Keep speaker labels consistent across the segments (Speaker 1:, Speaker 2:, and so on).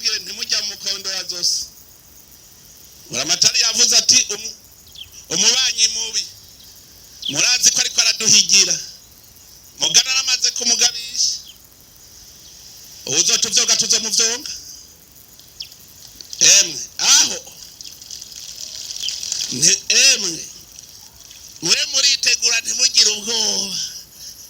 Speaker 1: kibabwire ntimujya mu mukondo ya zose. Buramatari yavuze ati umubanyi mubi murazi ko ariko araduhigira mugana aramaze kumugabisha uzotuvyoga tuzo mu vyonga aho mwe muritegura ntimugire ubwoba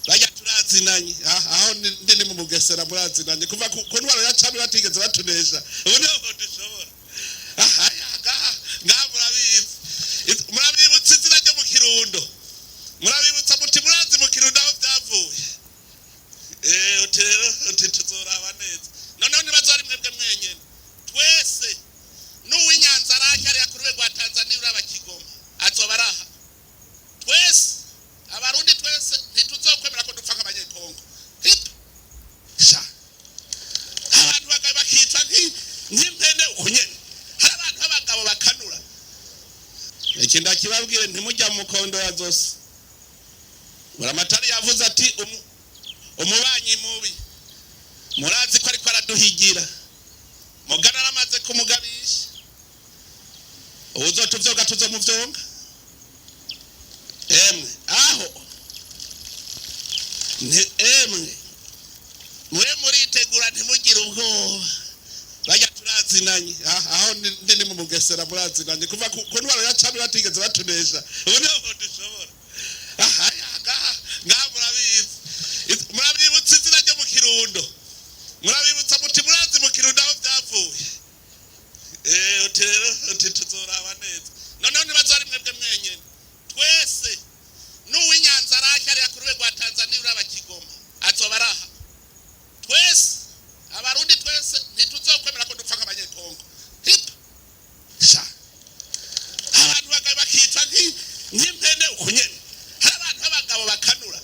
Speaker 1: bajya turazinanye aho ndi mu Bugesera murazinanye kuva ku ntwaro ya cami batigeze batunesha ubu niho dushobora murabibutsa izina ryo mu Kirundo murabibutsa muti murazi mu Kirundo aho byavuye uti rero tuzoraba neza noneho ntibazari mwebwe mwenyene twese n'uw'Inyanza arake ari ku rwego rwa Tanzania uraba Kigoma azoba araha twese abarundi twese ntituzokwemera ko dupfa nk'abanyekongo abantu bakitwa nk'impene ukunyene hari abantu b'abagabo bakanura iki ndakibabwire ntimujya mu mukondo ya zose. Buramatari yavuze ati umubanyi mubi murazi ko ariko araduhigira mugana aramaze kumugabisha uzotuvyoga tuzo mu vyonga aho mwe muritegura ntimugire ubwoba bajya turazinanye aho ndi mu Bugesera murazinanye kuva ku ntwaro ya cami batigeze batunesha ubu niho dushobora murabibutsa izina ryo mu Kirundo murabibutsa muti murazi mu Kirundo aho byavuye uti rero tuzoraba neza noneho ntibazari mwebwe mwenyene twese n'uw'Inyanza arake ari ku rwego rwa Tanzania uraba Kigoma azoba araha twese abarundi twese ntituzokwemera ko dupfa nk'abanyekongo abantu bakitwa nk'impene ukunyene